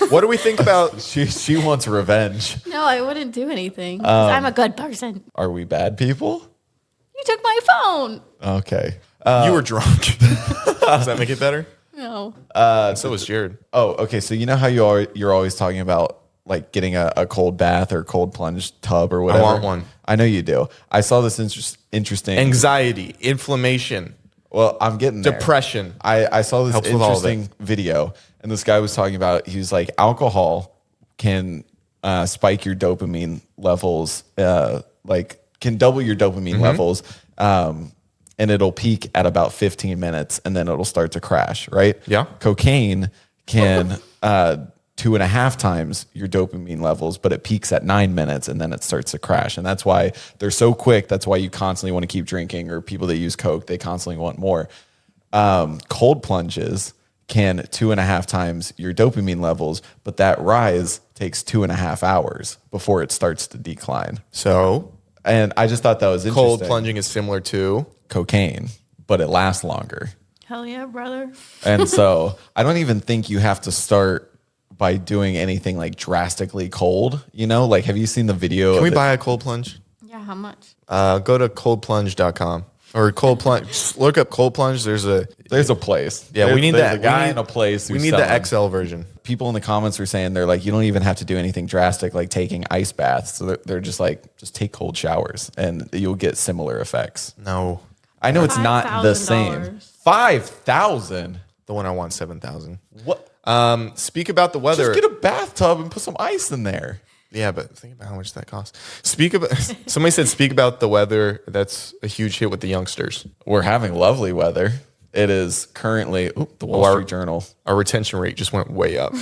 What do we think about... She wants revenge. No, I wouldn't do anything. 'Cause I'm a good person. Are we bad people? You took my phone. Okay. you were drunk. Does that make it better? No. So was Jared. Oh, okay. So you know how you're always talking about like getting a cold bath or cold plunge tub or whatever. want one. I know you do. I saw this interesting. Anxiety, inflammation, Well, I'm getting there. depression. I saw this Helps with all of it. interesting video, and this guy was talking about. He was like, alcohol can spike your dopamine levels like can double your dopamine levels. And it'll peak at about 15 minutes and then it'll start to crash, right? Yeah. Cocaine can 2.5 times your dopamine levels, but it peaks at 9 minutes and then it starts to crash. And that's why they're so quick. That's why you constantly want to keep drinking, or people that use Coke, they constantly want more. Cold plunges can 2.5 times your dopamine levels, but that rise takes 2.5 hours before it starts to decline. So, And I just thought that was interesting. cold plunging is similar to cocaine, but it lasts longer. Hell yeah, brother. And so I don't even think you have to start by doing anything like drastically cold. You know, like, have you seen the video? Can we buy a cold plunge? Yeah, how much? Go to coldplunge.com or cold plunge. Just look up cold plunge. There's a place. Yeah, we need there's that. a guy We need- in a place. we who's need selling. the XL version. People in the comments were saying they're like, you don't even have to do anything drastic like taking ice baths. So they're just like, just take cold showers and you'll get similar effects. No, I know it's not the same. $5,000. 5,000. the one I want 7,000. What? Speak about the weather. Just get a bathtub and put some ice in there. Yeah, but think about how much that costs. Somebody said speak about the weather. That's a huge hit with the youngsters. We're having lovely weather. It is currently the Wall Street Journal Our retention rate just went way up.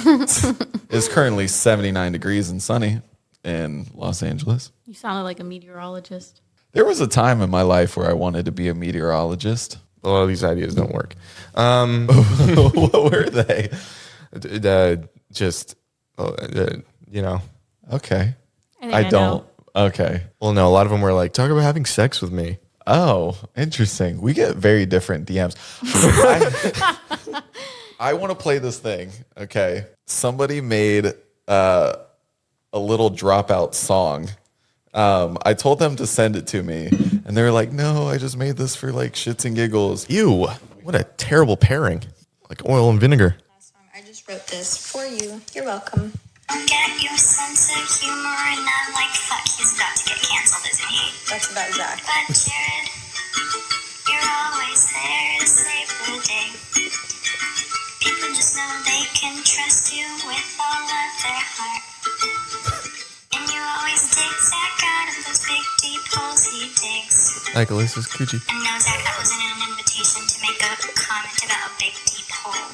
is currently 79 degrees and sunny in Los Angeles. You sounded like a meteorologist. There was a time in my life where I wanted to be a meteorologist. A lot of these ideas don't work. What were they? You know. Okay. think I know. don't. Okay. Well, no, a lot of them were like, talk about having sex with me. Oh, interesting. We get very different DMs. I want to play this thing. Okay. Somebody made a little dropout song. I told them to send it to me, and they were like, "No, I just made this for like shits and giggles." Ew, what a terrible pairing. Like oil and vinegar. I just wrote this for you. You're welcome. Get your sense of humor, and I'm like, fuck, he's about to get canceled, isn't he? That's about Zach. But Jared, you're always there to save the day. People just know they can trust you with all of their heart. And you always dig Zach out of those big deep holes he digs. Like Alyssa's coochie. And no, Zach, that wasn't an invitation to make a comment about a big deep hole.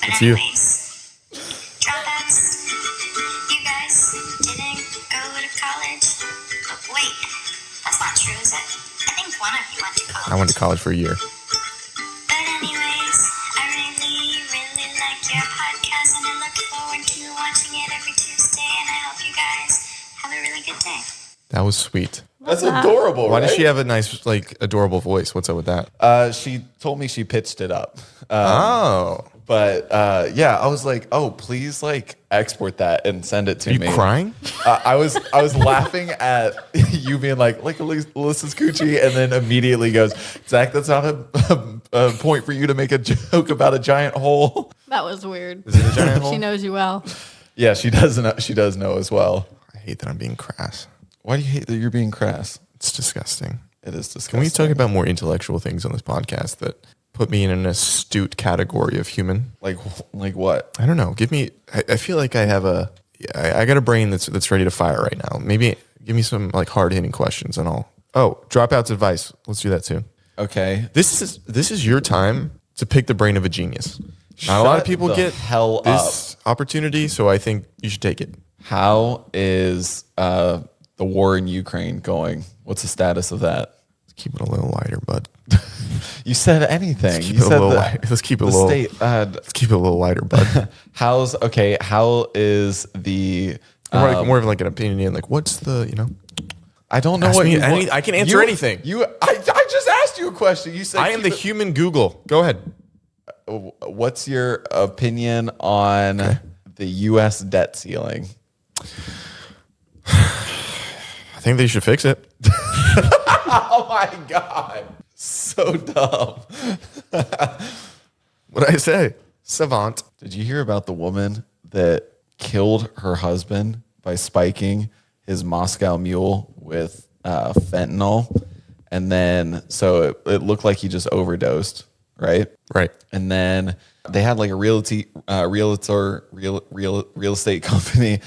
But It's you. anyways, dropouts, you guys didn't go to college. But wait, that's not true, is it? I think one of you went to college. I went to college for a year. But anyways, I really like your podcast, and I look forward to watching it every Tuesday, and I hope you guys have a really good day. That was sweet. That's adorable. Why right? does she have a nice, like, adorable voice? What's up with that? She told me she pitched it up. Oh. But yeah, I was like, "Oh, please, like, export that and send it to Are you me." crying? I was laughing at you being like Alyssa's coochie, and then immediately goes, "Zach, that's not a point for you to make a joke about a giant hole." That was weird. Is it a giant hole? She knows you well. Yeah, she does know. She does know as well. I hate that I'm being crass. Why do you hate that you're being crass? It's disgusting. It is disgusting. Can we talk about more intellectual things on this podcast that put me in an astute category of human? like what? I don't know. Give me. I feel like I have a. I got a brain that's ready to fire right now. Maybe give me some like hard hitting questions and all. Oh, dropouts advice. Let's do that soon. Okay. This is your time to pick the brain of a genius. Not a lot of Shut people the get hell this opportunity, so I think you should take it. How is the war in Ukraine going? What's the status of that? Let's keep it a little lighter, bud. You said anything. Keep You it a said little the- light. Let's keep it a the little. state. Let's keep it a little lighter, bud. How is the? More of like an opinion. Like, what's the I don't know Ask what me you any- I can answer anything. I just asked you a question. You said I am the human Google. Go ahead. What's your opinion on the U.S. debt ceiling? I think they should fix it. Oh my god, so dumb. What did I say? Savant. Did you hear about the woman that killed her husband by spiking his Moscow Mule with fentanyl? And then, so it looked like he just overdosed, right? Right. And then they had like a real estate company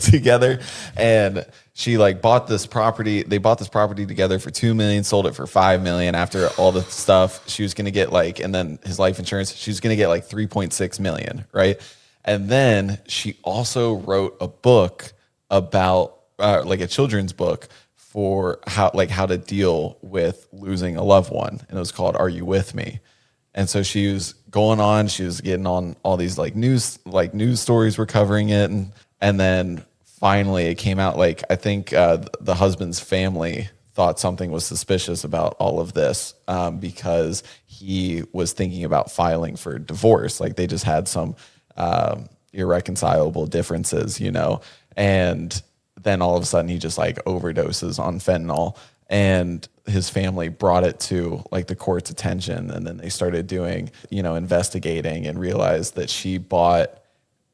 together, and she like bought this property. They bought this property together for $2 million, sold it for $5 million. After all the stuff, she was going to get like, and then his life insurance, she was going to get like $3.6 million, right? And then she also wrote a book about like a children's book for how to deal with losing a loved one, and it was called "Are You With Me?" And so she was going on, she was getting on all these news stories were covering it, and then finally it came out. Like, I think the husband's family thought something was suspicious about all of this because he was thinking about filing for divorce. Like, they just had some irreconcilable differences, and then all of a sudden he just like overdoses on fentanyl, and his family brought it to like the court's attention, and then they started doing, investigating, and realized that she bought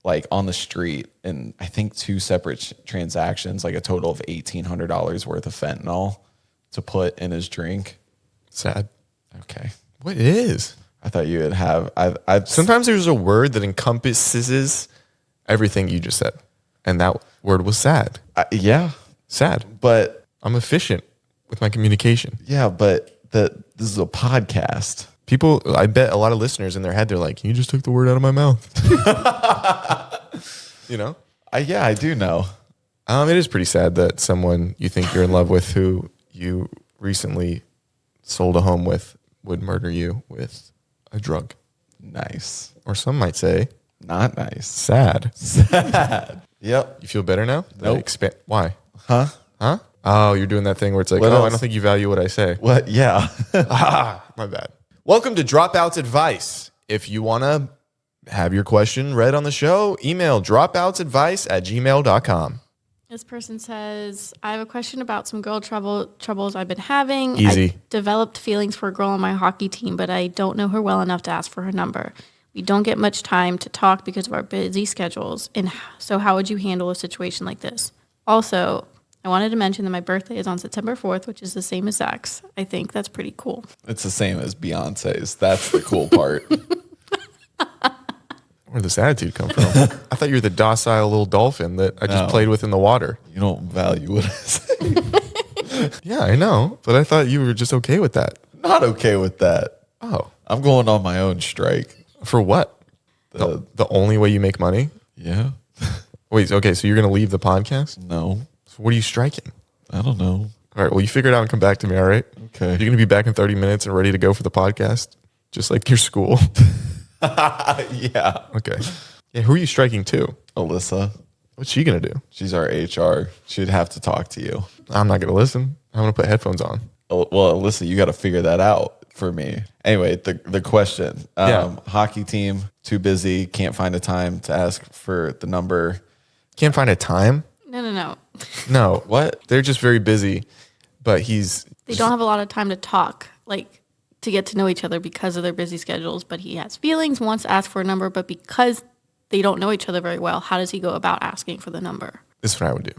like on the street in I think 2 separate transactions, like a total of $1,800 worth of fentanyl to put in his drink. Sad. Okay. What is? I thought you would have. I've Sometimes there's a word that encompasses everything you just said, and that word was sad. Yeah, Sad. but I'm efficient with my communication. yeah, but this is a podcast. People, I bet a lot of listeners in their head, they're like, you just took the word out of my mouth. Yeah, I do know. It is pretty sad that someone you think you're in love with, who you recently sold a home with, would murder you with a drug. Nice. Or some might say, Not nice. sad. Yep. You feel better now? Nope. Why? Huh? Huh? Oh, you're doing that thing where it's like, What I else? don't think you value what I say. What? Yeah. My bad. Welcome to Dropouts Advice. If you want to have your question read on the show, email dropoutsadvice@gmail.com. This person says, I have a question about some girl troubles I've been having. Easy. I developed feelings for a girl on my hockey team, but I don't know her well enough to ask for her number. We don't get much time to talk because of our busy schedules. And so how would you handle a situation like this? Also, I wanted to mention that my birthday is on September 4th, which is the same as Zach's. I think that's pretty cool. It's the same as Beyonce's. That's the cool part. Where'd this attitude come from? I thought you were the docile little dolphin that I just No. played with in the water. You don't value what I say. Yeah, I know. But I thought you were just okay with that. Not okay with that. Oh. I'm going on my own strike. For what? The only way you make money? Yeah. Wait, okay, so you're going to leave the podcast? No. So what are you striking? I don't know. All right, well, you figure it out and come back to me, all right? Okay. You're going to be back in 30 minutes and ready to go for the podcast? Just like your school? Yeah. Okay. Yeah, who are you striking to? Alyssa. What's she going to do? She's our HR. She'd have to talk to you. I'm not going to listen. I'm going to put headphones on. Oh, well, Alyssa, you got to figure that out for me. Anyway, the question. Yeah. Hockey team, too busy, can't find a time to ask for the number. Can't find a time? No. No. What? They're just very busy, but They don't have a lot of time to talk, like to get to know each other because of their busy schedules. But he has feelings, wants to ask for a number, but because they don't know each other very well, how does he go about asking for the number? This is what I would do.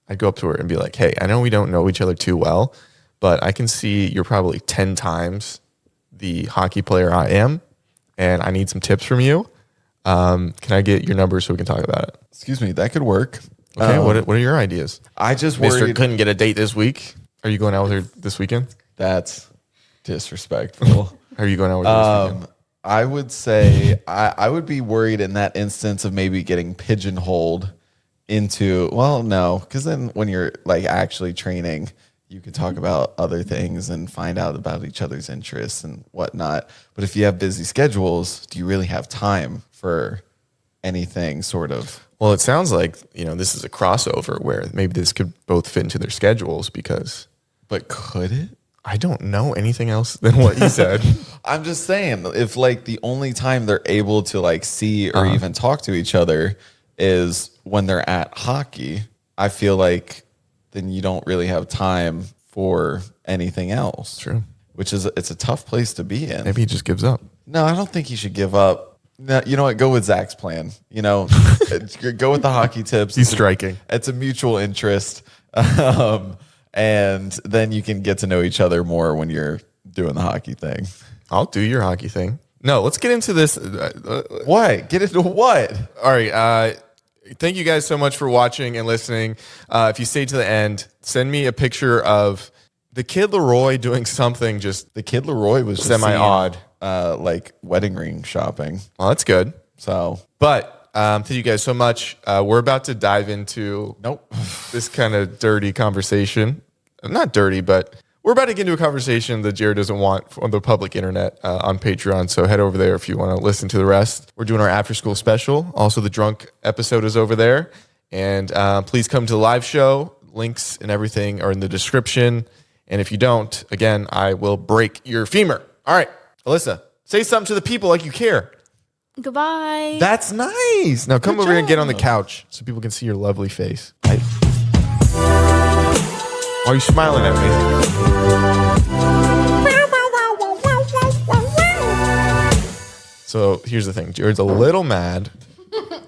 I'd go up to her and be like, hey, I know we don't know each other too well, but I can see you're probably 10 times the hockey player I am, and I need some tips from you. Can I get your number so we can talk about it? Excuse me, that could work. Okay, what are your ideas? I just Mister worried. couldn't get a date this week. Are you going out with her this weekend? That's disrespectful. Are you going out with her this weekend? I would say I would be worried in that instance of maybe getting pigeonholed into, well, no, because then when you're like actually training, you can talk about other things and find out about each other's interests and whatnot. But if you have busy schedules, do you really have time for anything sort of? Well, it sounds like, this is a crossover where maybe this could both fit into their schedules because But could it? I don't know anything else than what you said. I'm just saying, if like the only time they're able to like see or even talk to each other is when they're at hockey, I feel like then you don't really have time for anything else. True. Which is, it's a tough place to be in. Maybe he just gives up. No, I don't think you should give up. No, you know what? Go with Zach's plan. Go with the hockey tips. He's striking. It's a mutual interest. And then you can get to know each other more when you're doing the hockey thing. I'll do your hockey thing. No, let's get into this. What? Get into what? All right. Thank you guys so much for watching and listening. If you stayed to the end, send me a picture of the kid Leroy doing something just The kid Leroy was just Semi-odd. seeing, like wedding ring shopping. well, that's good. So But thank you guys so much. We're about to dive into this kind of dirty conversation. Not dirty, but we're about to get into a conversation that Jared doesn't want on the public internet on Patreon. So head over there if you want to listen to the rest. We're doing our after school special. Also, the drunk episode is over there. And please come to the live show. Links and everything are in the description. And if you don't, again, I will break your femur. All right, Alyssa, say something to the people like you care. Goodbye. That's nice. Now come over here and get on the couch so people can see your lovely face. Why are you smiling at me? So here's the thing. Jared's a little mad